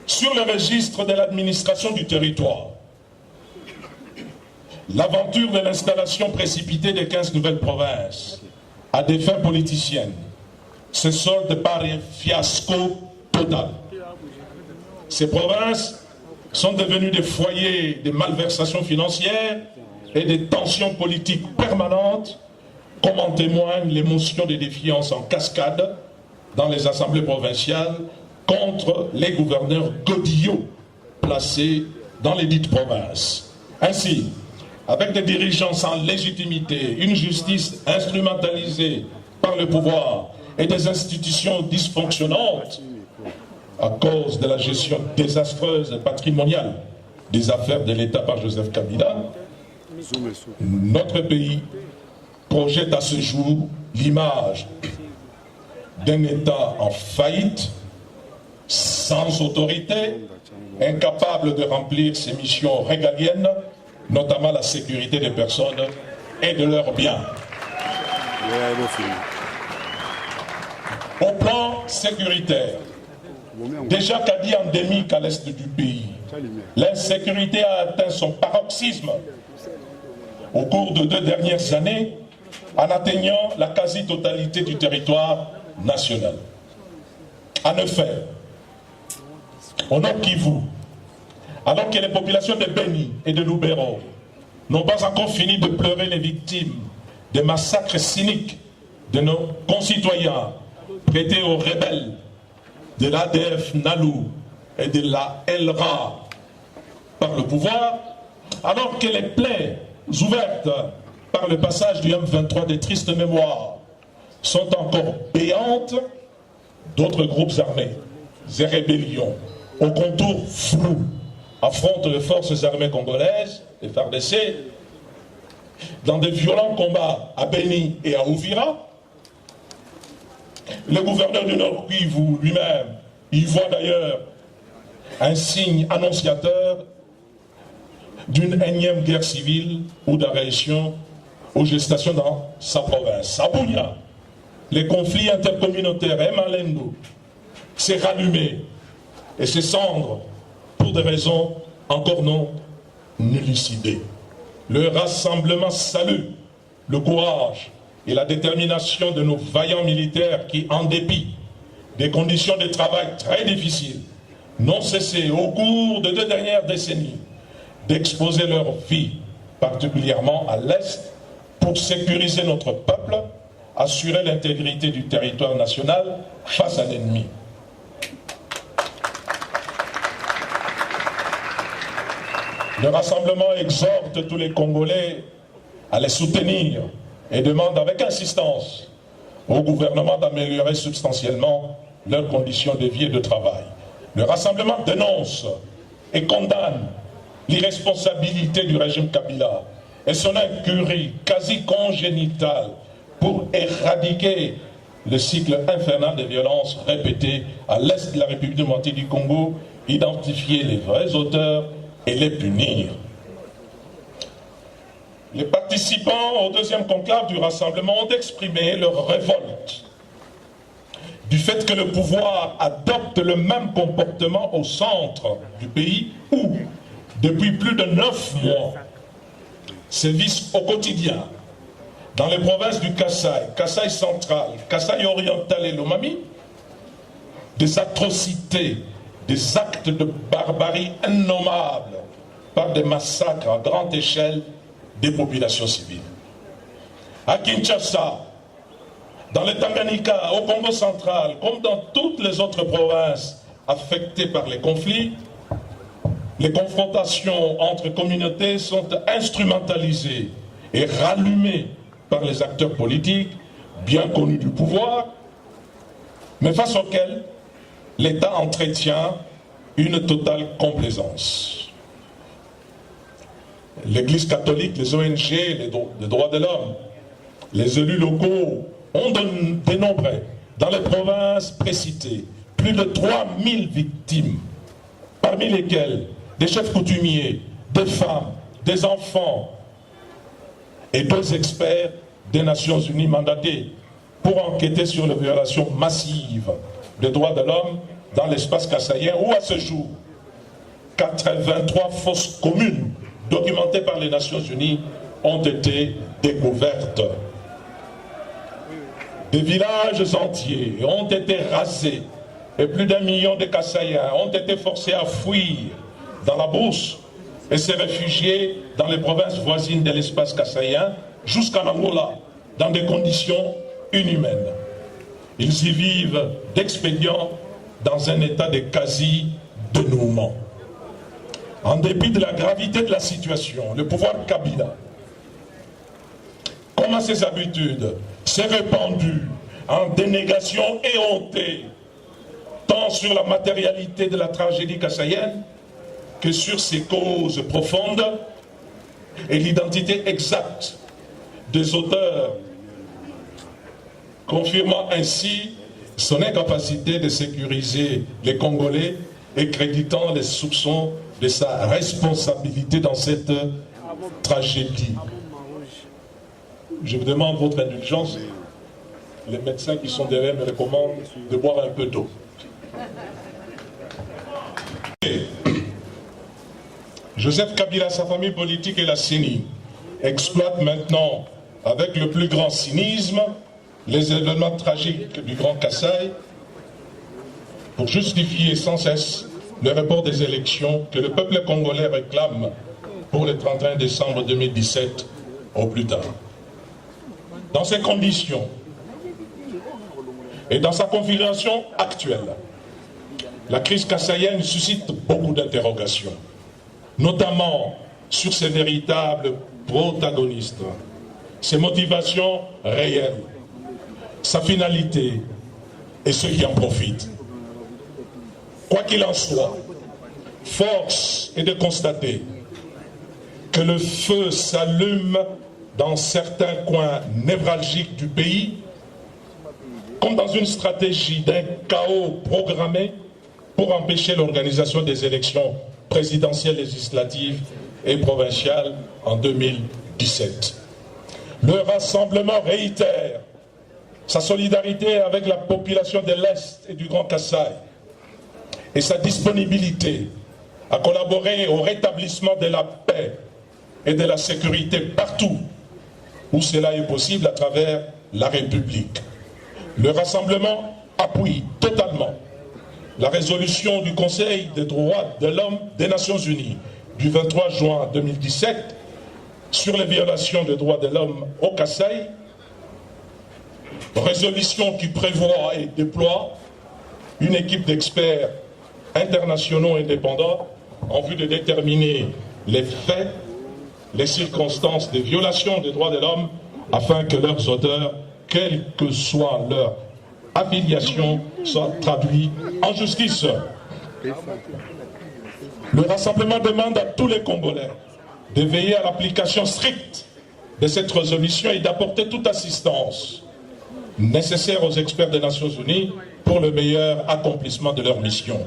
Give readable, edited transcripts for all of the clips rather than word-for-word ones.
Sur le registre de l'administration du territoire, l'aventure de l'installation précipitée des 15 nouvelles provinces à des fins politiciennes se solde par un fiasco total. Ces provinces sont devenues des foyers de malversations financières et des tensions politiques permanentes, comme en témoigne l'émotion de défiance en cascade dans les assemblées provinciales contre les gouverneurs godillots placés dans les dites provinces. Ainsi, avec des dirigeants sans légitimité, une justice instrumentalisée par le pouvoir et des institutions dysfonctionnantes à cause de la gestion désastreuse et patrimoniale des affaires de l'État par Joseph Kabila, notre pays projette à ce jour l'image d'un État en faillite, sans autorité, incapable de remplir ses missions régaliennes, notamment la sécurité des personnes et de leurs biens. Au plan sécuritaire, déjà qu'a dit endémique à l'est du pays, l'insécurité a atteint son paroxysme au cours de 2 dernières années en atteignant la quasi-totalité du territoire national. En effet, au Nord Kivu, alors que les populations de Beni et de Lubero n'ont pas encore fini de pleurer les victimes des massacres cyniques de nos concitoyens prêtés aux rebelles de l'ADF NALU et de la LRA par le pouvoir, alors que les plaies ouvertes par le passage du M23 des tristes mémoires sont encore béantes, d'autres groupes armés et rébellions aux contours flous affrontent les forces armées congolaises, les FARDC, dans de violents combats à Beni et à Uvira. Le gouverneur du Nord Kivu lui-même y voit d'ailleurs un signe annonciateur d'une énième guerre civile ou d'agression aux gestations dans sa province. À Bunia, les conflits intercommunautaires et Malendo s'est rallumé et ses cendres pour des raisons encore non élucidées. Le rassemblement salue le courage et la détermination de nos vaillants militaires qui, en dépit des conditions de travail très difficiles, n'ont cessé au cours de 2 dernières décennies d'exposer leur vie, particulièrement à l'Est, pour sécuriser notre peuple, assurer l'intégrité du territoire national face à l'ennemi. Le rassemblement exhorte tous les Congolais à les soutenir et demande avec insistance au gouvernement d'améliorer substantiellement leurs conditions de vie et de travail. Le rassemblement dénonce et condamne l'irresponsabilité du régime Kabila et son incurie quasi congénitale pour éradiquer le cycle infernal de violences répétées à l'est de la République démocratique du Congo, identifier les vrais auteurs et les punir. Les participants au 2e conclave du rassemblement ont exprimé leur révolte du fait que le pouvoir adopte le même comportement au centre du pays où, depuis plus de 9 mois, sévissent au quotidien, dans les provinces du Kasaï, Kasaï central, Kasaï oriental et Lomami, des atrocités, des actes de barbarie innommables par des massacres à grande échelle des populations civiles. À Kinshasa, dans le Tanganyika, au Congo central, comme dans toutes les autres provinces affectées par les conflits, les confrontations entre communautés sont instrumentalisées et rallumées par les acteurs politiques bien connus du pouvoir, mais face auxquels l'État entretient une totale complaisance. L'Église catholique, les ONG, les droits de l'homme, les élus locaux ont dénombré dans les provinces précitées plus de 3000 victimes, parmi lesquelles des chefs coutumiers, des femmes, des enfants et 2 experts des Nations Unies mandatés pour enquêter sur les violations massives des droits de l'homme dans l'espace kassaïen où à ce jour, 83 fosses communes documentées par les Nations Unies ont été découvertes. Des villages entiers ont été rasés et plus d'1 million de Kassaïens ont été forcés à fuir dans la brousse et se réfugier dans les provinces voisines de l'espace kassaïen jusqu'en Angola dans des conditions inhumaines. Ils y vivent d'expédients dans un état de quasi-dénouement. En dépit de la gravité de la situation, le pouvoir Kabila, comme à ses habitudes, s'est répandu en dénégation éhontée, tant sur la matérialité de la tragédie kassaïenne que sur ses causes profondes et l'identité exacte des auteurs, confirmant ainsi son incapacité de sécuriser les Congolais et créditant les soupçons de sa responsabilité dans cette tragédie. Je vous demande votre indulgence. Les médecins qui sont derrière me recommandent de boire un peu d'eau. Joseph Kabila, sa famille politique et la CENI exploitent maintenant avec le plus grand cynisme les événements tragiques du Grand Kassai pour justifier sans cesse le report des élections que le peuple congolais réclame pour le 31 décembre 2017 au plus tard. Dans ces conditions et dans sa configuration actuelle, la crise kassaïenne suscite beaucoup d'interrogations, notamment sur ses véritables protagonistes, ses motivations réelles, sa finalité et ceux qui en profitent. Quoi qu'il en soit, force est de constater que le feu s'allume dans certains coins névralgiques du pays, comme dans une stratégie d'un chaos programmé pour empêcher l'organisation des élections présidentielles, législatives et provinciales en 2017. Le rassemblement réitère sa solidarité avec la population de l'Est et du Grand Kassai et sa disponibilité à collaborer au rétablissement de la paix et de la sécurité partout où cela est possible à travers la République. Le rassemblement appuie totalement la résolution du Conseil des droits de l'homme des Nations Unies du 23 juin 2017 sur les violations des droits de l'homme au Kassai, résolution qui prévoit et déploie une équipe d'experts internationaux indépendants en vue de déterminer les faits, les circonstances des violations des droits de l'homme afin que leurs auteurs, quelle que soit leur affiliation, soient traduits en justice. Le rassemblement demande à tous les Congolais de veiller à l'application stricte de cette résolution et d'apporter toute assistance nécessaire aux experts des Nations Unies pour le meilleur accomplissement de leur mission.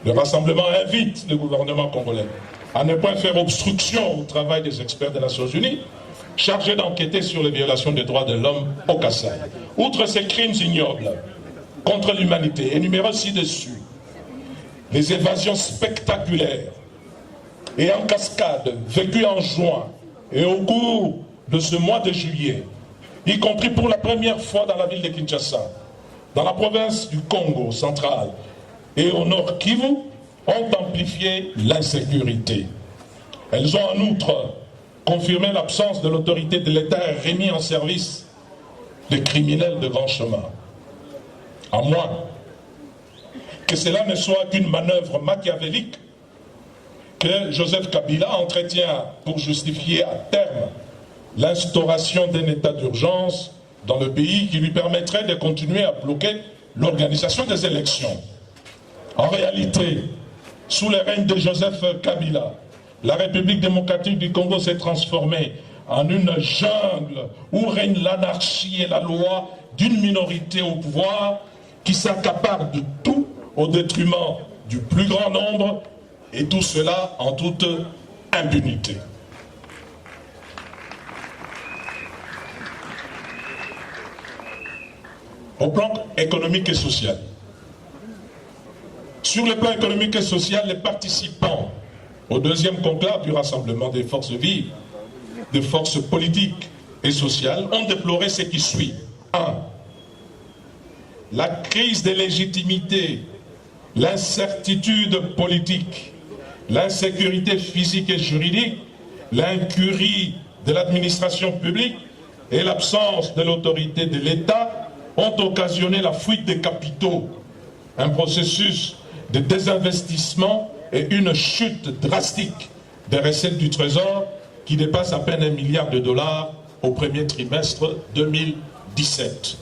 Le rassemblement invite le gouvernement congolais à ne pas faire obstruction au travail des experts des Nations Unies chargés d'enquêter sur les violations des droits de l'homme au Kassai. Outre ces crimes ignobles contre l'humanité, énumérés ci-dessus, les évasions spectaculaires et en cascade vécues en juin et au cours de ce mois de juillet, y compris pour la première fois dans la ville de Kinshasa, dans la province du Congo central et au nord Kivu, ont amplifié l'insécurité. Elles ont en outre confirmé l'absence de l'autorité de l'État remis en service des criminels de grand chemin. À moins que cela ne soit qu'une manœuvre machiavélique que Joseph Kabila entretient pour justifier à terme l'instauration d'un état d'urgence dans le pays qui lui permettrait de continuer à bloquer l'organisation des élections. En réalité, sous le règne de Joseph Kabila, la République démocratique du Congo s'est transformée en une jungle où règne l'anarchie et la loi d'une minorité au pouvoir qui s'accapare de tout au détriment du plus grand nombre, et tout cela en toute impunité. Au plan économique et social, Sur le plan économique et social, les participants au deuxième conclave du rassemblement des forces vives, des forces politiques et sociales, ont déploré ce qui suit. 1. La crise de légitimité, l'incertitude politique, l'insécurité physique et juridique, l'incurie de l'administration publique et l'absence de l'autorité de l'État ont occasionné la fuite des capitaux, un processus de désinvestissement et une chute drastique des recettes du Trésor qui dépasse à peine $1 milliard au premier trimestre 2017.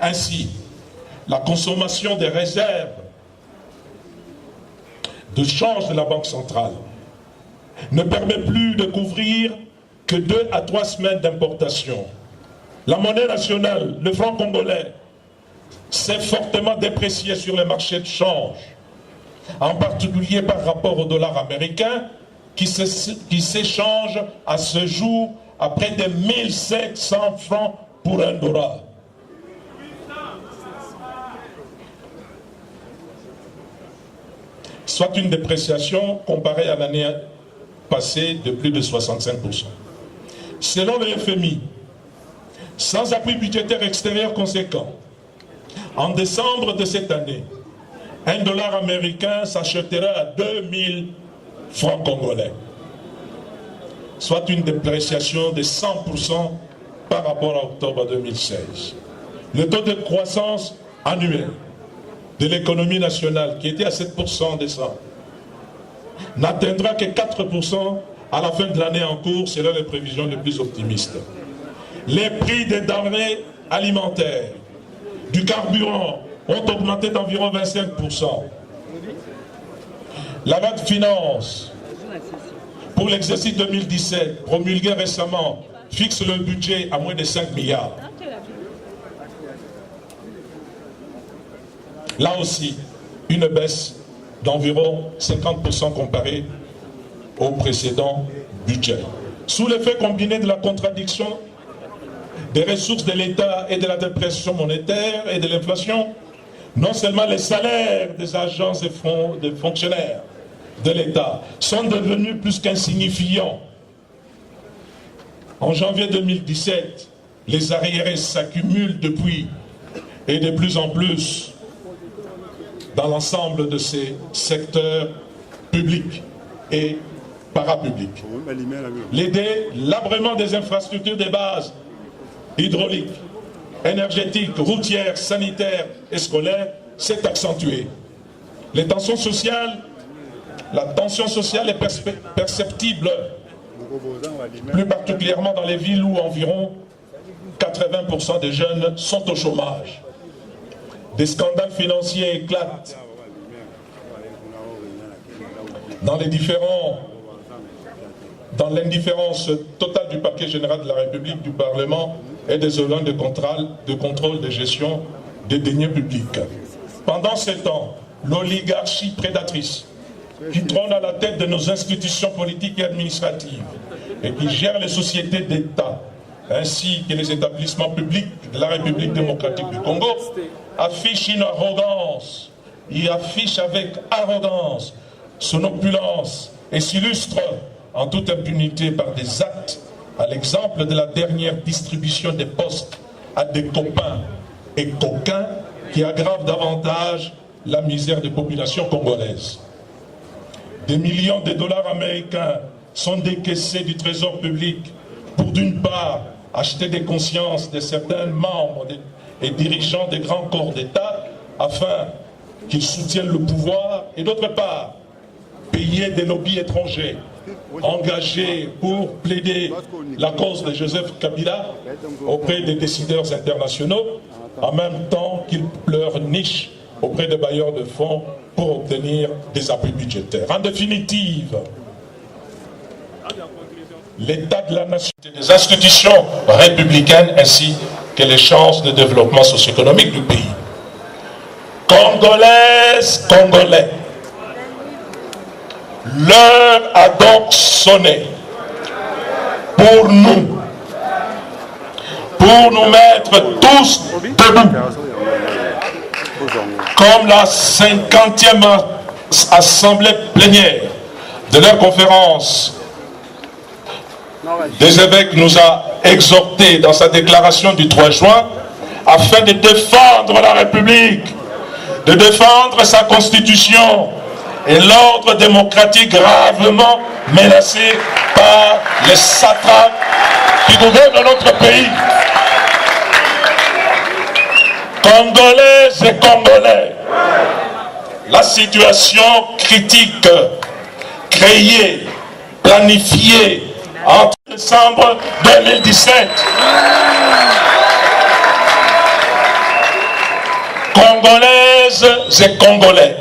Ainsi, la consommation des réserves de change de la Banque centrale ne permet plus de couvrir que 2 à 3 semaines d'importation. La monnaie nationale, le franc congolais, s'est fortement déprécié sur les marchés de change, en particulier par rapport au dollar américain, qui s'échange à ce jour à près de 1700 francs pour $1. Soit une dépréciation comparée à l'année passée de plus de 65%. Selon le FMI, sans appui budgétaire extérieur conséquent, en décembre de cette année, $1 américain s'achètera à 2000 francs congolais, soit une dépréciation de 100% par rapport à octobre 2016. Le taux de croissance annuel de l'économie nationale, qui était à 7% en décembre, n'atteindra que 4% à la fin de l'année en cours, selon les prévisions les plus optimistes. Les prix des denrées alimentaires, du carburant, ont augmenté d'environ 25%. La loi de finances pour l'exercice 2017, promulguée récemment, fixe le budget à moins de 5 milliards. Là aussi, une baisse d'environ 50% comparée au précédent budget. Sous l'effet combiné de la contradiction des ressources de l'État et de la dépréciation monétaire et de l'inflation, non seulement les salaires des agents et des fonctionnaires de l'État sont devenus plus qu'insignifiants. En janvier 2017, les arriérés s'accumulent depuis et de plus en plus dans l'ensemble de ces secteurs publics et parapublics. L'abrément des infrastructures de base hydrauliques, énergétiques, routières, sanitaires et scolaires s'est accentué. La tension sociale est perceptible, plus particulièrement dans les villes où environ 80% des jeunes sont au chômage. Des scandales financiers éclatent dans l'indifférence totale du parquet général de la République, du Parlement et des organes de contrôle de gestion des deniers publics. Pendant ce temps, l'oligarchie prédatrice qui trône à la tête de nos institutions politiques et administratives et qui gère les sociétés d'État ainsi que les établissements publics de la République démocratique du Congo affiche une arrogance, il affiche avec arrogance son opulence et s'illustre en toute impunité par des actes, à l'exemple de la dernière distribution des postes à des copains et coquins qui aggravent davantage la misère des populations congolaises. Des millions de dollars américains sont décaissés du trésor public pour d'une part acheter des consciences de certains membres et dirigeants des grands corps d'État afin qu'ils soutiennent le pouvoir et d'autre part payer des lobbies étrangers engagés pour plaider la cause de Joseph Kabila auprès des décideurs internationaux en même temps qu'ils pleurnichent auprès des bailleurs de fonds pour obtenir des appuis budgétaires. En définitive, l'état de la nation, des institutions républicaines ainsi que les chances de développement socio-économique du pays. Congolaises, Congolais, l'heure a donc sonné pour nous mettre tous debout, comme la 50e assemblée plénière de leur conférence des évêques nous a exhortés dans sa déclaration du 3 juin afin de défendre la République, de défendre sa constitution et l'ordre démocratique gravement menacé par les satrapes qui gouvernent notre pays. Congolaises et Congolais, la situation critique créée, planifiée en décembre 2017. Congolaises et Congolais,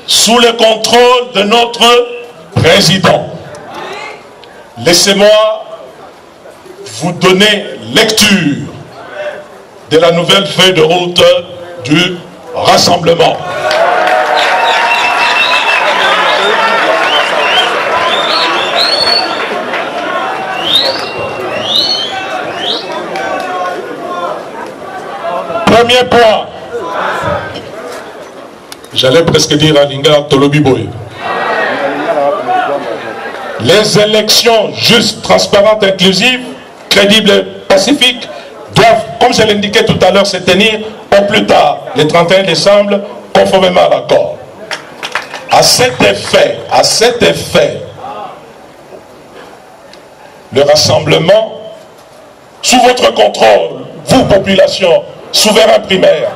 sous le contrôle de notre président. Laissez-moi vous donner lecture de la nouvelle feuille de route du rassemblement. Premier point, j'allais presque dire à Linga Tolobi Boy. Les élections justes, transparentes, inclusives, crédibles et pacifiques doivent, comme je l'indiquais tout à l'heure, se tenir au plus tard, le 31 décembre, conformément à l'accord. À cet effet, le rassemblement, sous votre contrôle, vous, population, souverain primaire,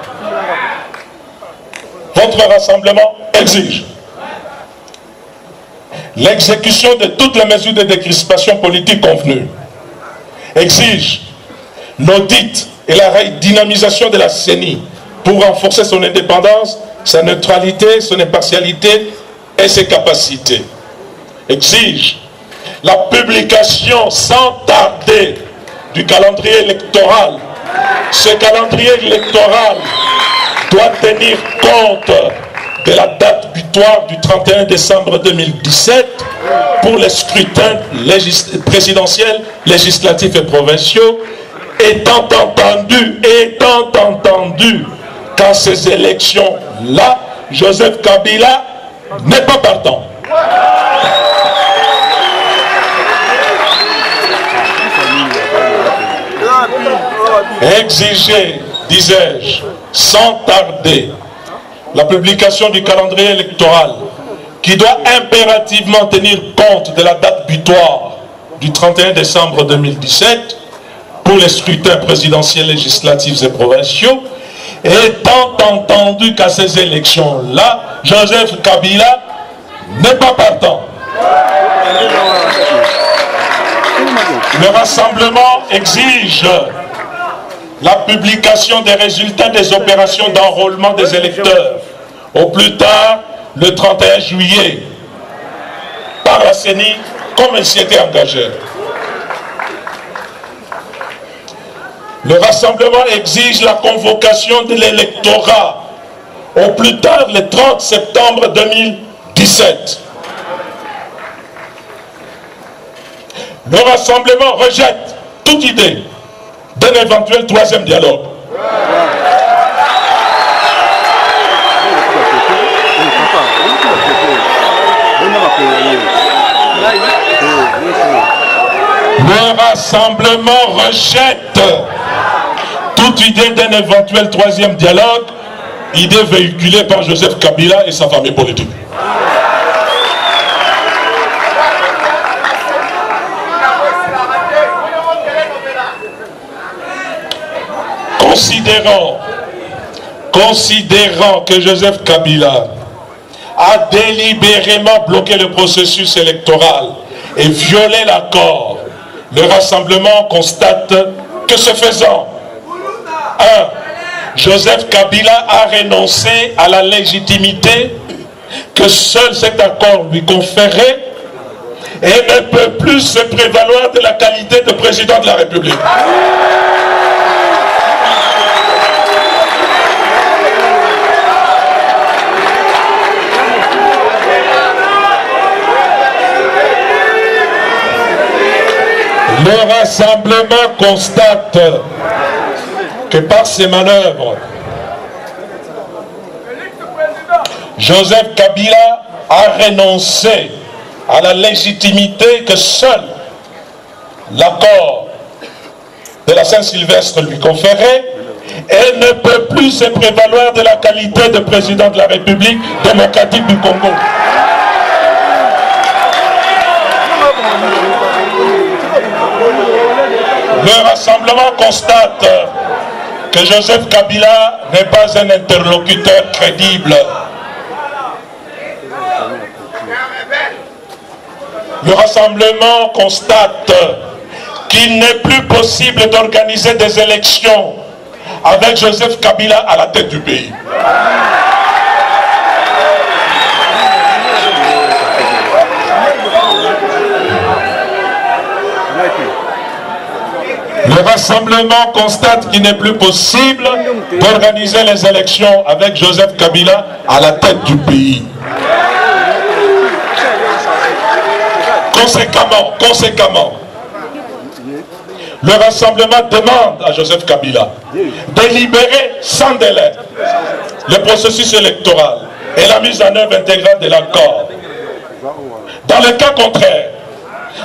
votre rassemblement exige l'exécution de toutes les mesures de décrispation politique convenues, exige l'audit et la redynamisation de la CENI pour renforcer son indépendance, sa neutralité, son impartialité et ses capacités, exige la publication sans tarder du calendrier électoral. Ce calendrier électoral doit tenir compte de la date butoir du 31 décembre 2017 pour les scrutins présidentiels, législatifs et provinciaux, étant entendu qu'à ces élections-là, Joseph Kabila n'est pas partant. Exiger, disais-je, sans tarder, la publication du calendrier électoral qui doit impérativement tenir compte de la date butoir du 31 décembre 2017 pour les scrutins présidentiels, législatifs et provinciaux, étant entendu qu'à ces élections-là, Joseph Kabila n'est pas partant. Le rassemblement exige la publication des résultats des opérations d'enrôlement des électeurs au plus tard le 31 juillet par la CENI comme elle s'y était engagée. Le rassemblement exige la convocation de l'électorat au plus tard le 30 septembre 2017. Le rassemblement rejette toute idée d'un éventuel troisième dialogue. Le rassemblement rejette toute idée d'un éventuel troisième dialogue, idée véhiculée par Joseph Kabila et sa famille politique. Considérant que Joseph Kabila a délibérément bloqué le processus électoral et violé l'accord, le rassemblement constate que ce faisant, 1. Joseph Kabila a renoncé à la légitimité que seul cet accord lui conférait et ne peut plus se prévaloir de la qualité de président de la République. Le rassemblement constate que par ces manœuvres, Joseph Kabila a renoncé à la légitimité que seul l'accord de la Saint-Sylvestre lui conférait et ne peut plus se prévaloir de la qualité de président de la République démocratique du Congo. Le rassemblement constate que Joseph Kabila n'est pas un interlocuteur crédible. Le rassemblement constate qu'il n'est plus possible d'organiser des élections avec Joseph Kabila à la tête du pays. Le rassemblement constate qu'il n'est plus possible d'organiser les élections avec Joseph Kabila à la tête du pays. Conséquemment, le rassemblement demande à Joseph Kabila de libérer sans délai le processus électoral et la mise en œuvre intégrale de l'accord. Dans le cas contraire,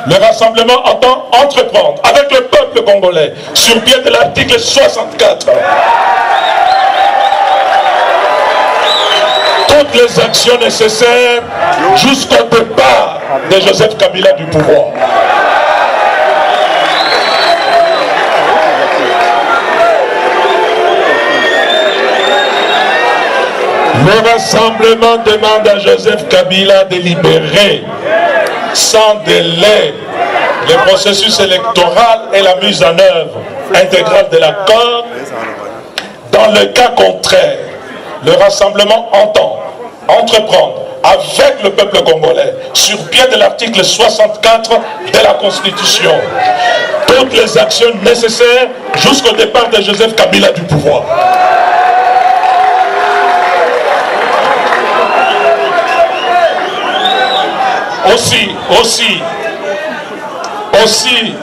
le rassemblement entend entreprendre avec le peuple congolais, sur pied de l'article 64, toutes les actions nécessaires jusqu'au départ de Joseph Kabila du pouvoir. Le rassemblement demande à Joseph Kabila de libérer sans délai le processus électoral et la mise en œuvre intégrale de l'accord. Dans le cas contraire, le rassemblement entend entreprendre avec le peuple congolais, sur pied de l'article 64 de la Constitution, toutes les actions nécessaires jusqu'au départ de Joseph Kabila du pouvoir. Aussi,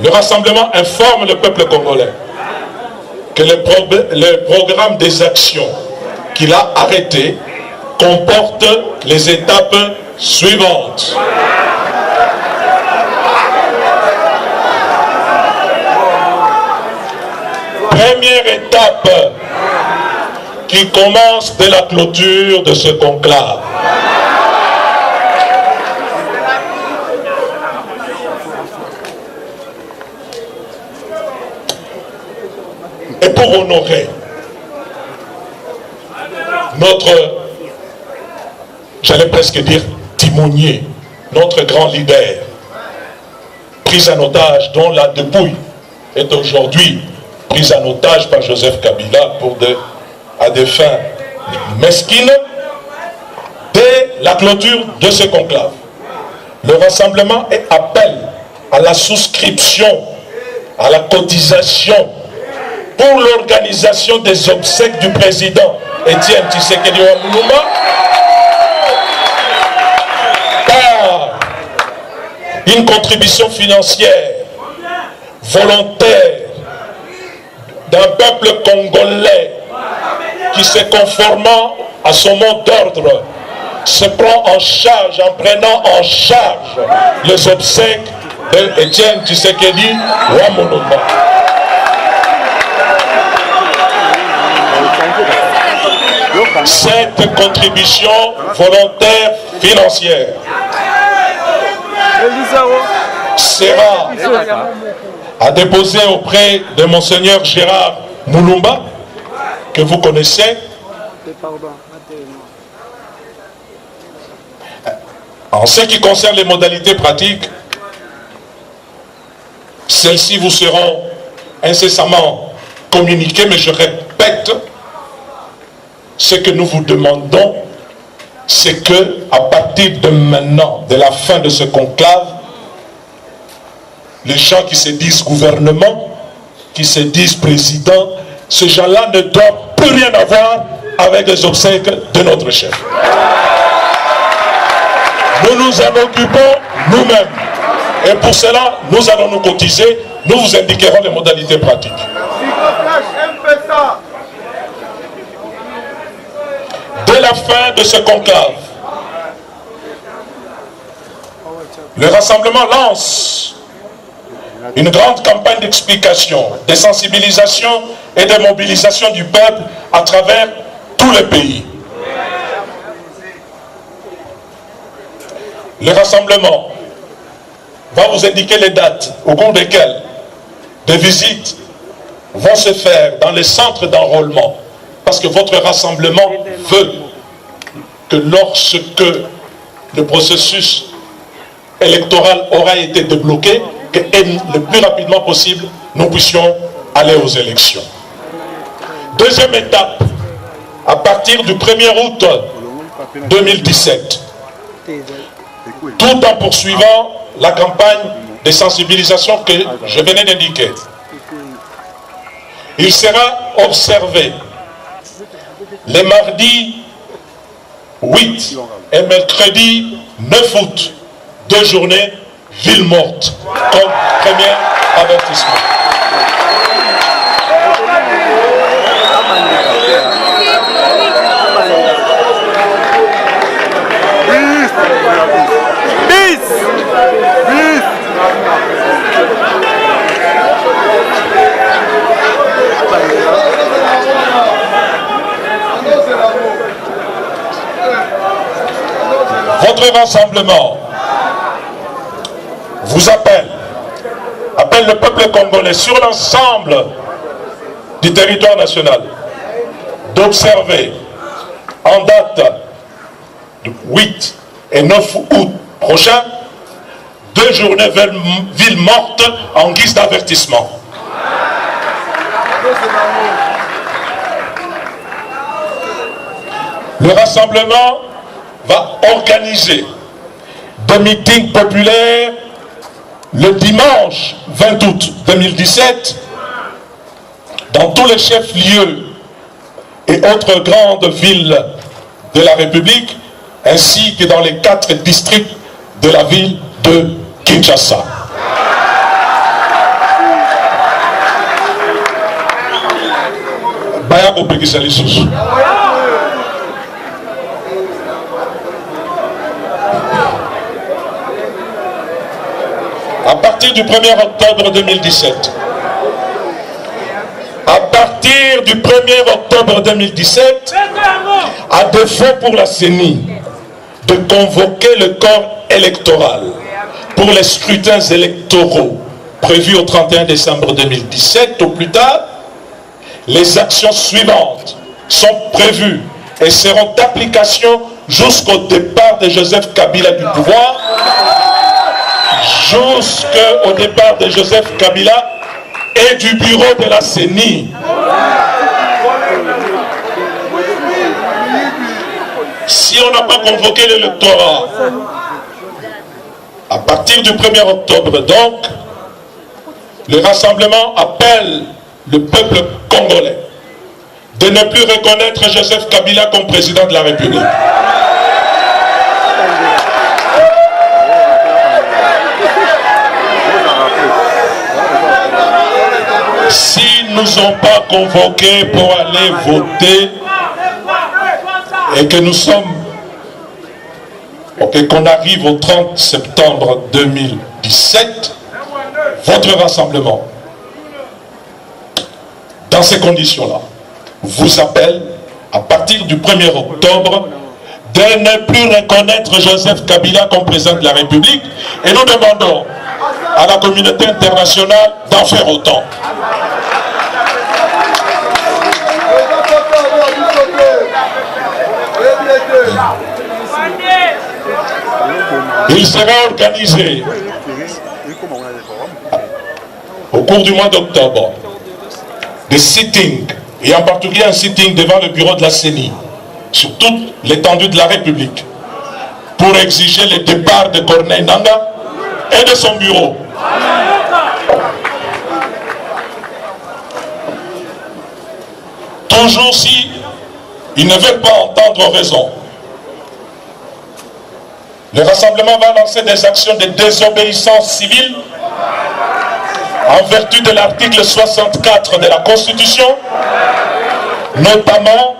le rassemblement informe le peuple congolais que le programme des actions qu'il a arrêté comporte les étapes suivantes. Première étape qui commence dès la clôture de ce conclave. Et pour honorer notre, j'allais presque dire timonier, notre grand leader, pris en otage, dont la dépouille est aujourd'hui prise en otage par Joseph Kabila à des fins mesquines, dès la clôture de ce conclave. Le rassemblement appelle à la souscription, à la cotisation pour l'organisation des obsèques du président Etienne Tshisekedi Wamuluma par une contribution financière volontaire d'un peuple congolais qui, se conformant à son mot d'ordre, se prend en charge, en prenant en charge les obsèques d'Etienne Tshisekedi Wamuluma. Cette contribution volontaire financière sera à déposer auprès de Monseigneur Gérard Mulumba, que vous connaissez. En ce qui concerne les modalités pratiques, celles-ci vous seront incessamment communiquées, mais je répète, ce que nous vous demandons, c'est que à partir de maintenant, de la fin de ce conclave, les gens qui se disent gouvernement, qui se disent président, ces gens-là ne doivent plus rien avoir avec les obsèques de notre chef. Nous nous en occupons nous-mêmes. Et pour cela, nous allons nous cotiser, nous vous indiquerons les modalités pratiques. la fin de ce conclave, le rassemblement lance une grande campagne d'explication, de sensibilisation et de mobilisation du peuple à travers tout le pays. Le rassemblement va vous indiquer les dates au cours desquelles des visites vont se faire dans les centres d'enrôlement, parce que votre rassemblement veut que lorsque le processus électoral aura été débloqué, que le plus rapidement possible, nous puissions aller aux élections. Deuxième étape, à partir du 1er août 2017, tout en poursuivant la campagne de sensibilisation que je venais d'indiquer, il sera observé les mardis 8 et mercredi 9 août, 2 journées ville morte, comme premier avertissement. Votre rassemblement vous appelle le peuple congolais sur l'ensemble du territoire national d'observer en date du 8 et 9 août prochain 2 journées ville morte en guise d'avertissement. Le rassemblement va organiser des meetings populaires le dimanche 20 août 2017 dans tous les chefs-lieux et autres grandes villes de la République, ainsi que dans les 4 districts de la ville de Kinshasa. À partir du 1er octobre 2017, à défaut pour la CENI de convoquer le corps électoral pour les scrutins électoraux prévus au 31 décembre 2017 au plus tard, les actions suivantes sont prévues et seront d'application jusqu'au départ de Joseph Kabila du pouvoir, jusqu'au départ de Joseph Kabila et du bureau de la CENI. Si on n'a pas convoqué l'électorat, à partir du 1er octobre donc, le rassemblement appelle le peuple congolais de ne plus reconnaître Joseph Kabila comme président de la République. S'ils ne nous ont pas convoqués pour aller voter et que nous sommes, qu'on arrive au 30 septembre 2017, votre rassemblement, dans ces conditions-là, vous appelle à partir du 1er octobre de ne plus reconnaître Joseph Kabila comme président de la République, et nous demandons à la communauté internationale d'en faire autant. Il sera organisé au cours du mois d'octobre des sittings, et en particulier un sitting devant le bureau de la CENI sur toute l'étendue de la République pour exiger le départ de Corneille Nangaa et de son bureau. Toujours si ils ne veulent pas entendre raison, le rassemblement va lancer des actions de désobéissance civile en vertu de l'article 64 de la Constitution, notamment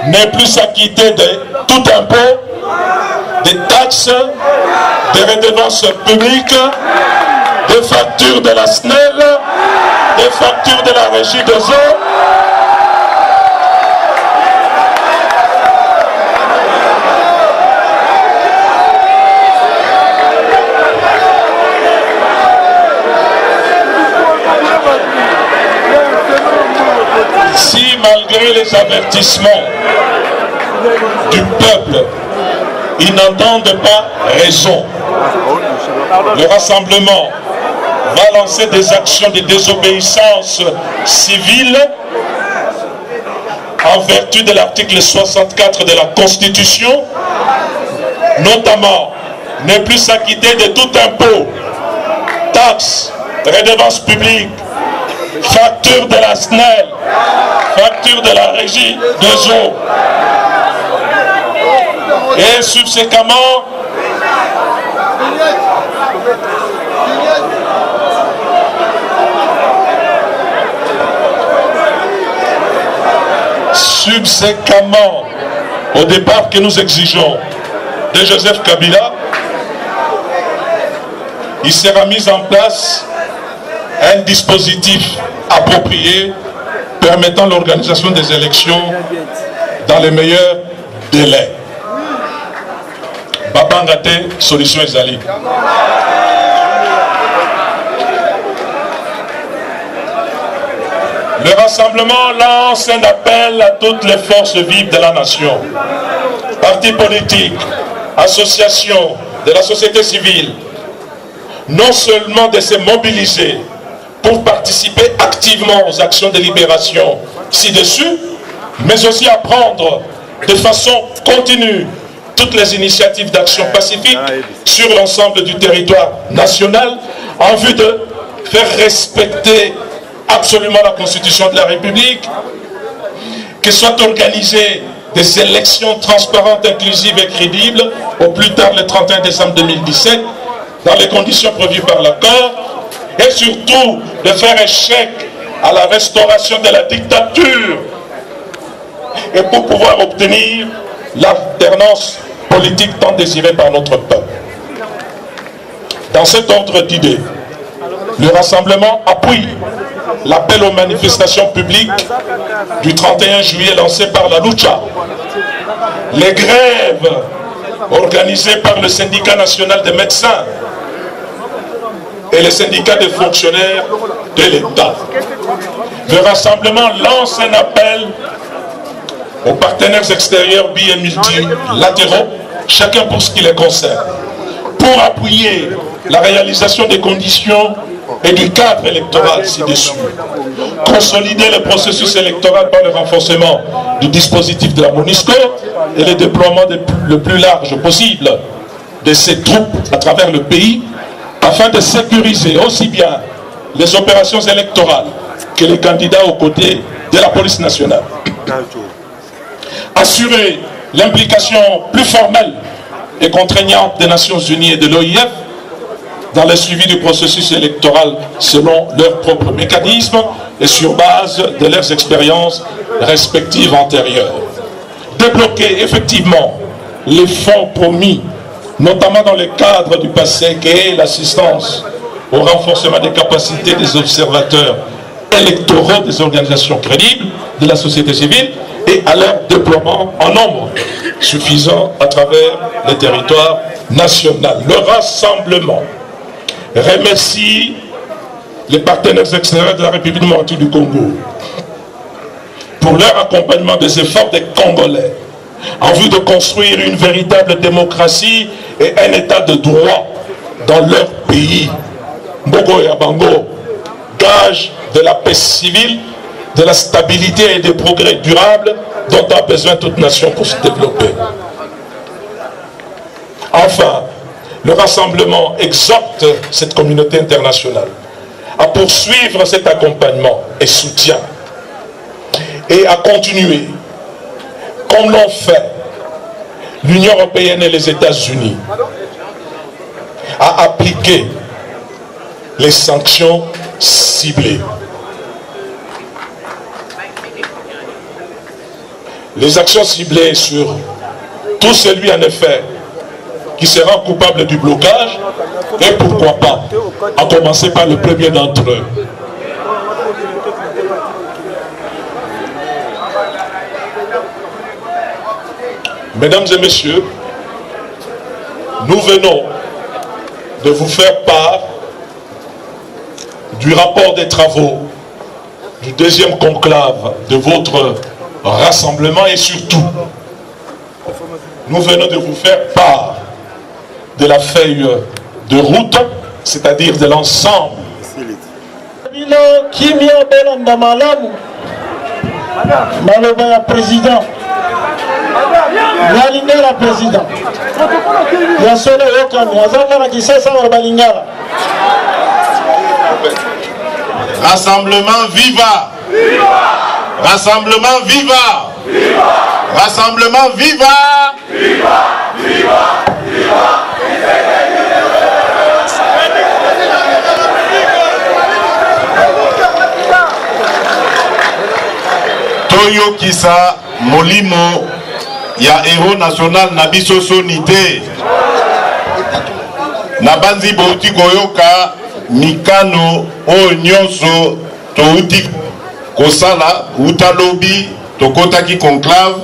ne plus s'acquitter de tout impôt, des taxes, des redevances publiques, des factures de la SNEL, des factures de la régie des eaux. Si malgré les avertissements du peuple, ils n'entendent pas raison, le rassemblement va lancer des actions de désobéissance civile en vertu de l'article 64 de la Constitution, notamment ne plus s'acquitter de tout impôt, taxes, redevances publiques, facture de la SNEL, facture de la régie des eaux. Et subséquemment, au départ que nous exigeons de Joseph Kabila, il sera mis en place un dispositif approprié permettant l'organisation des élections dans les meilleurs délais. Babangate, solution Ezali. Le rassemblement lance un appel à toutes les forces vives de la nation, partis politiques, associations de la société civile, non seulement de se mobiliser pour participer activement aux actions de libération ci-dessus, mais aussi à prendre de façon continue toutes les initiatives d'action pacifique sur l'ensemble du territoire national en vue de faire respecter absolument la Constitution de la République, que soient organisées des élections transparentes, inclusives et crédibles au plus tard le 31 décembre 2017 dans les conditions prévues par l'accord, et surtout de faire échec à la restauration de la dictature et pour pouvoir obtenir l'alternance politique tant désirée par notre peuple. Dans cet ordre d'idées, le rassemblement appuie l'appel aux manifestations publiques du 31 juillet lancé par la Lucha, les grèves organisées par le syndicat national des médecins et les syndicats des fonctionnaires de l'État. Le rassemblement lance un appel aux partenaires extérieurs bi et multilatéraux, chacun pour ce qui les concerne, pour appuyer la réalisation des conditions et du cadre électoral ci-dessus. Consolider le processus électoral par le renforcement du dispositif de la MONUSCO et le déploiement le plus large possible de ces troupes à travers le pays afin de sécuriser aussi bien les opérations électorales que les candidats aux côtés de la police nationale. Assurer l'implication plus formelle et contraignante des Nations Unies et de l'OIF dans le suivi du processus électoral selon leurs propres mécanismes et sur base de leurs expériences respectives antérieures. Débloquer effectivement les fonds promis, notamment dans le cadre du PASSEC et l'assistance au renforcement des capacités des observateurs électoraux des organisations crédibles de la société civile et à leur déploiement en nombre suffisant à travers les territoires nationaux. Le rassemblement remercie les partenaires extérieurs de la République démocratique du Congo pour leur accompagnement des efforts des Congolais en vue de construire une véritable démocratie et un état de droit dans leur pays. Mbogo et Abango, gage de la paix civile, de la stabilité et des progrès durables dont a besoin toute nation pour se développer. Enfin, le rassemblement exhorte cette communauté internationale à poursuivre cet accompagnement et soutien et à continuer, comme l'ont fait l'Union européenne et les États-Unis, à appliquer les sanctions ciblées. les actions ciblées sur tout celui en effet qui sera coupable du blocage et pourquoi pas, à commencer par le premier d'entre eux. Mesdames et messieurs, nous venons de vous faire part du rapport des travaux du deuxième conclave de votre rassemblement et surtout, nous venons de vous faire part de la feuille de route, c'est-à-dire de l'ensemble. Président. Balingala président. Yasole Okami, Azanga Kisesa Balingala. Rassemblement viva. Rassemblement viva. Rassemblement viva. Toyo Kisa Molimo ya héros national na biso sonité na banzi bouti koyoka mikano o nyonso touti kosala utalobi tokotaki conclave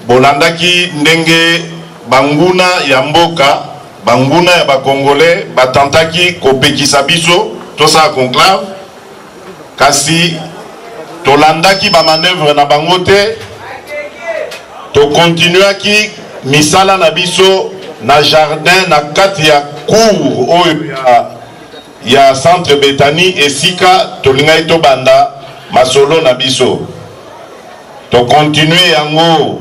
bolandaki ndenge banguna ya mboka banguna ya bakongolais batantaki kopekisa biso tosala conclave kasi tolandaki ba manœuvre na bango te to continuaki misala na biso na jardin na kati ya cour oyo ya centre Bethany esika tolingai to banda masolo na biso to continuer yango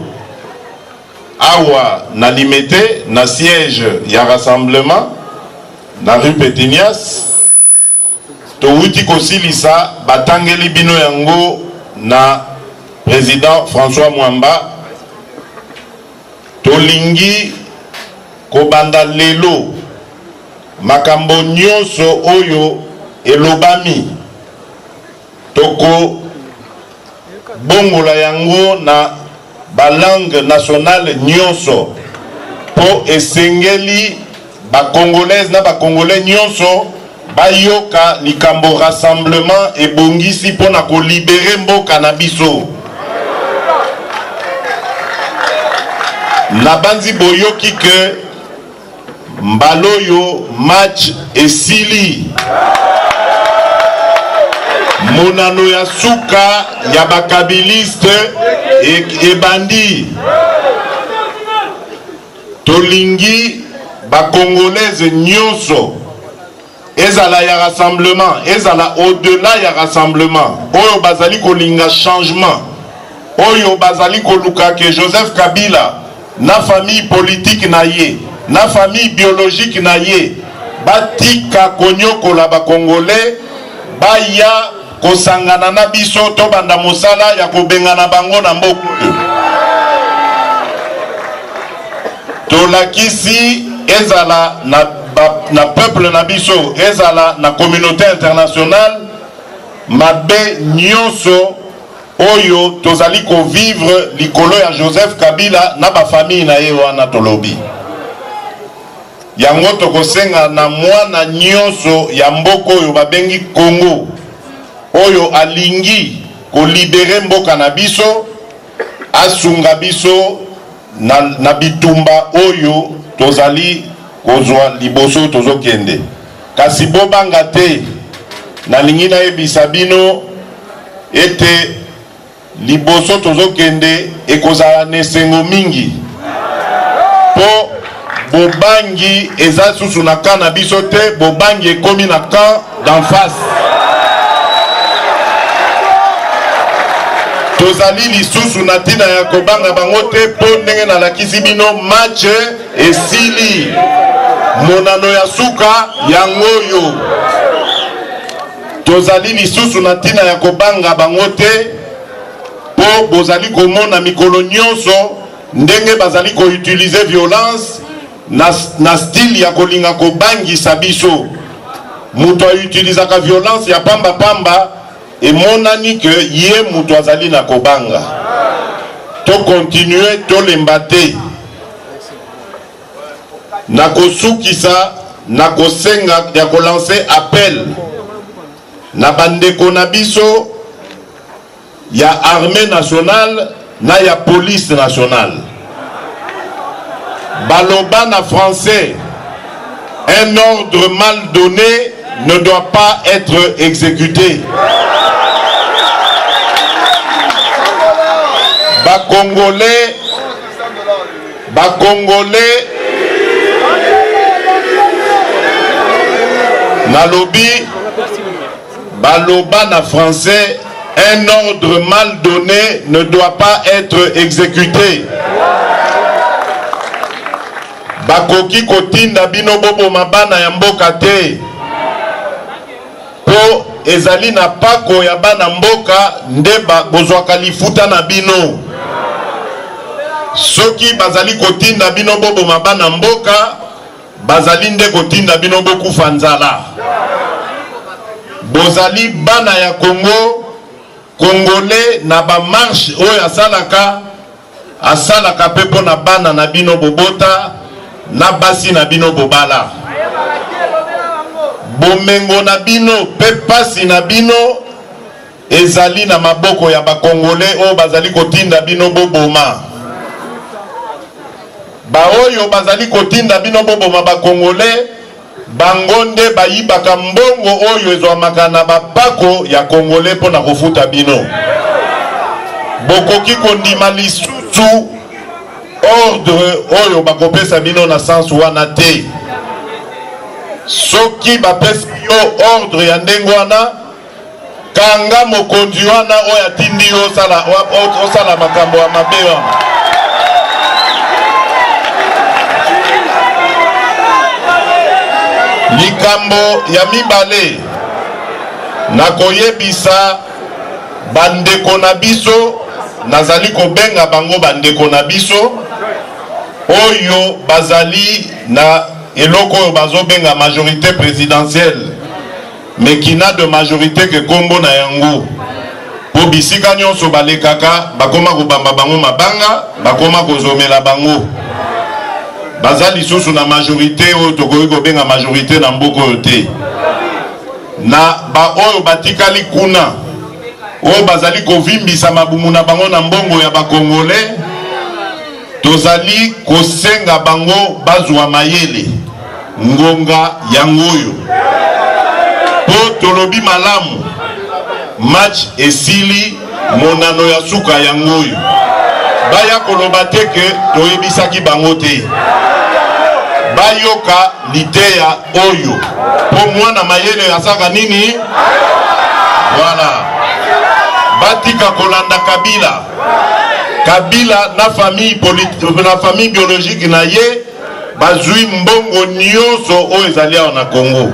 awa na limité na siège ya rassemblement na rue Pétinias to wuti kosilisa batangeli bino yango na président François Mwamba tolingi kobanda lelo makambo nyonso oyo elobami toko bongola yango na balangue nationale nyonso po esengeli bakongolaise na bakongolais nyonso bayoka likambo rassemblement ebongisi pona ko libérer mboka na biso na banzi boyoki ke mbaloyo match esili monano ya suka ya bakabiliste ebandi tolingi bakongolaise nyonso ezala ya rassemblement ezala au-delà ya rassemblement oyo bazali kolinga changement oyo bazali koluka ke Joseph Kabila na famille politique na ye na famille biologique na ye batika konyokola bakongolais baya kosangana na biso to banda mosala ya kobengana bango na mboka tolakisi ezala na peuple na biso ezala na communauté internationale mabe nyonso oyo tozali ko vivre likolo ya Joseph Kabila na ba famille na ye wana tolobi yango tokosenga na mwana nyonso ya mboko oyo babengi Congo oyo alingi ko libérer mboka na biso asunga biso na bitumba oyo tozali kozwa liboso tozokende kasi bobanga te nalingi nayebisa bino ete liboso tozokende ekozala nesengo mingi po bobangi eza susu na camp na biso te bobangi ekomi na camp d'en face tozali lisusu na tina ya kobanga bango te po ndenge nalakisi bino match esili monano ya suka yangoyo tozali lisusu na tina ya kobanga bango te po bozali komona mikolo nyonso ndenge bazali ko utiliser violence na style ya kolinga kobangisa biso muto utilisaka violence ya pamba pamba emonani ke ye muto azali na kobanga to continuer to lembate na kosukisa na kosenga ya kolancer appel na bandeko na biso ya armée nationale na ya police nationale baloba na français. Un ordre mal donné ne doit pas être exécuté. Congolais, Nalobi, baloba na français, un ordre mal donné ne doit pas être exécuté. Bakoki kotinda bino bobo mabana ya mboka te. Po ezali na pako ya bana mboka ndeba bozwaka lifuta na bino. Soki bazali kotinda bino bobo mabana mboka bazali nde kotinda bino bokufa nzala. Bozali bana ya Congo, Congolais na ba marche oyo asalaka pepo na bana na bino bobota na basi na bino bobala. Bomengo na bino pe pasi na bino ezali na maboko ya ba Congolais oyo bazali kotinda bino boboma. Ba oyo bazali kotinda bino boboma ba Congolais bangonde bayibaka mbongo oyo ezwamaka na bapako ya Congolais po na kofuta bino. Bokoki kondima lisusu ordre oyo bakopesa bino na sens wana te. Soki bapesa yo ordre ya ndenge wana kanga mokonzi wana oyo atindi yo osala makambo ya mabe wana. Likambo ya mibale na koyebisa bandeko na biso nazali kobenga bango bandeko na biso oyo bazali na eloko oyo bazobenga majorité présidentielle mais qui n'a de majorité que kombo na yango po bisika nyonso balekaka bakoma kobamba bango mabanga bakoma kozomela bango. Bazali lisusu na majorité oyo tokoki kobenga majorité na mboka oyo te. Na ba oyo batikali kuna oyo bazali kovimbisa mabumu na bango na mbongo ya ba Congolais tozali kosenga bango bazwa mayele ngonga yango oyo po tolobi malamu match esili monano ya suka yango oyo baya koloba te ke toyebisaki bango te. Bayoka liteya oyo po mwana mayele asaka nini. Voilà, batika kolanda Kabila na famille politique na famille biologique na ye bazui mbongo nyonso oyo ezali awa na Congo.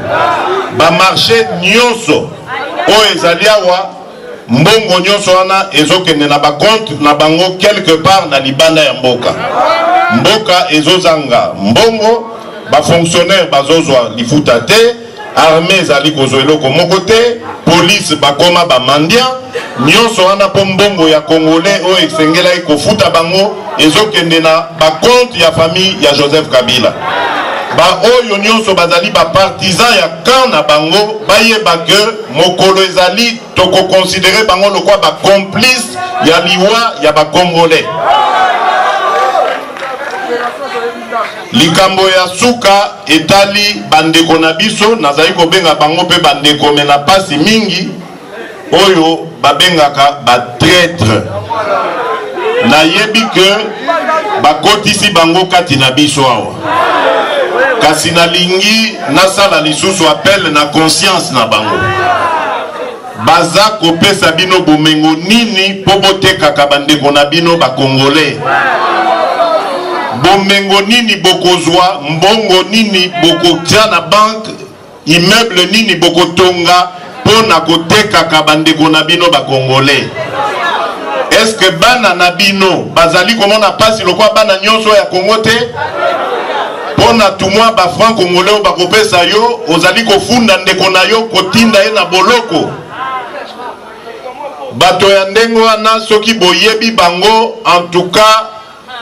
Ba marché nyonso oyo ezali awa mbongo nyonso wana ezokende na ba compte na bango quelque part na libanda ya mboka. Mboka ezozanga mbongo, ba fonctionnaire bazozwa lifuta te, armée ezali kozwa eloko moko te, police bakoma ba mandia, nyonso wana po mbongo ya Congolais oyo esengelaki kofuta bango ezokende na ba compte ya famille ya Joseph Kabila. Ba oyo nyonso bazali ba partisan ya camp na bango bayeba ke mokolo ezali toko considérer bango lokwa ba complice ya liwa ya ba Congolais. Likambo ya suka etali bandeko na biso nazali kobenga bango pe bandeko mena pasi mingi oyo babengaka ba traître. Na yebi ke bakotisi bango kati na biso awa. Kasi nalingi nasala lisusu appel na conscience na bango. Baza kopesa bino bomengo nini po botekaka bandeko na bino ba Congolais. Bomengo nini bokozwa, mbongo nini bokotia na banque, immeuble nini bokotonga pona kotekaka bandeko na bino ba Congolais. Est-ce que bana na bino bazali komona pasi lokwa bana nyonso ya Congo te? Pona tumwa ba franc congolais bakopesa yo ozali kofunda ndeko na yo kotinda ye na boloko. bato ya ndenge wana soki boyebi bango en tout cas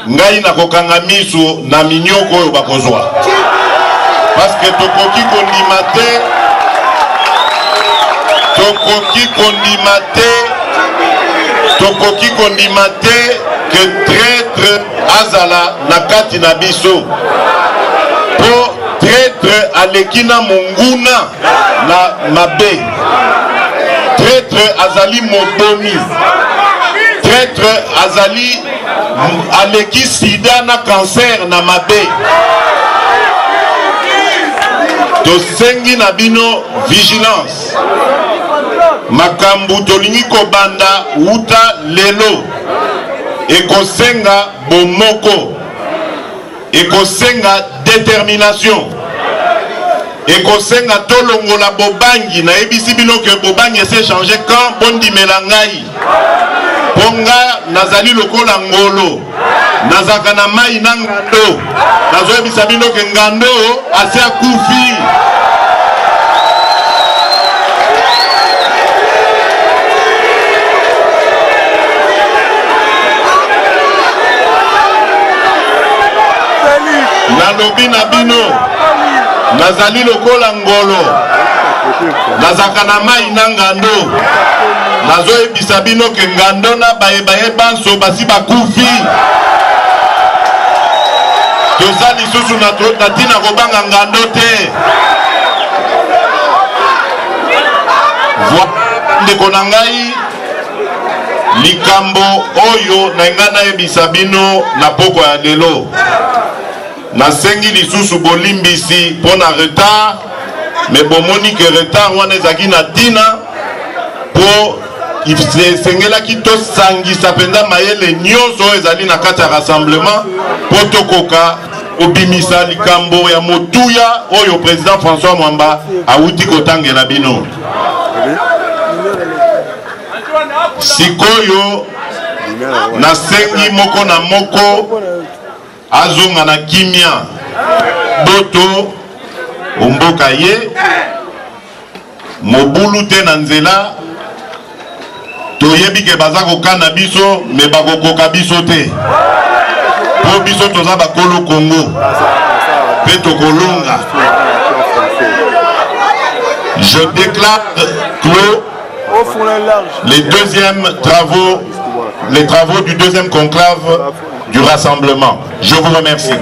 ngai nakokanga miso na minyoko oyo bakozwa parce que tokoki kondima te que traître azala na kati na biso po traître alekina monguna na mabe traître azali mobomi traître azali aleki sida na cancer na mabe tosengi na bino vigilance makambu tolingi kobanda uta lelo ekosenga bomoko ekosenga détermination ekosenga tolongola bobangi nayebisi bino ke bobangi ese changer quand bondimela ngai ponga nazali lokola ngolo nazaka na mai na ngando nazoyebisa bino ke ngando ase akufi nalobi na bino nazali lokola ngolo nazaka na mai na ngando nazoyebisa bino ke ngando na bayeba nso basi bakufi toza lisusu na ntina kobanga ngando te ndeko na ngai likambo oyo na nga nayebisa bino na poko ya lelo nasengi lisusu bolimbisi mpo na retard me bomoni ke retard wana ezalaki na ntina mpo esengelaki tosangisa mpenza mayele nyonso oyo ezali na kati ya rassemblement mpo tokoka obimisa likambo ya motuya oyo président François Mwamba awuti kotangela bino sikoyo nasengi moko na moko azonga na kimia boto omboka ye mobulu te na nzela toyebi ke baza kokana biso me bakokoka biso te po biso toza bakolo Congo pe tokolonga. Je déclare clos les travaux du deuxième conclave du rassemblement. Je vous remercie.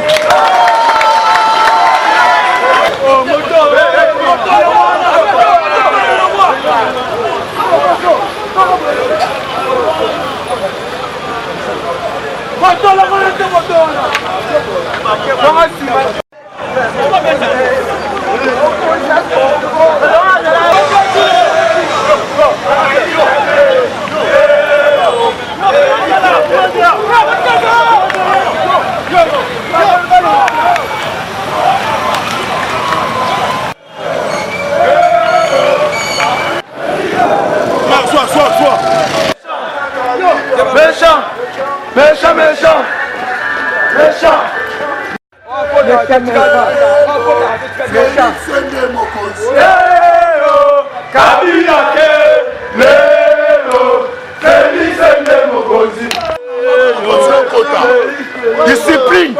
Discipline.